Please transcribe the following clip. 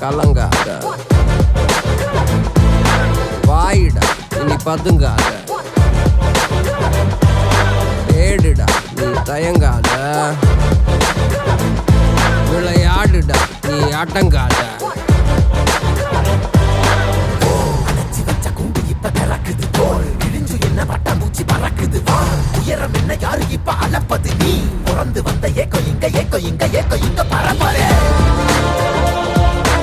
கலங்காத, வாயிடா இனி பதுங்காத, தேடுடா நீ தயங்காத, விளையாடுடா நீ அடங்காத. உயரம் என்ன யாரு இப்ப அளப்பது நீ பிறந்து வந்த ஏக்கோ இங்க ஏக்கோ இங்க ஏக்கோ இங்க பரம்பரை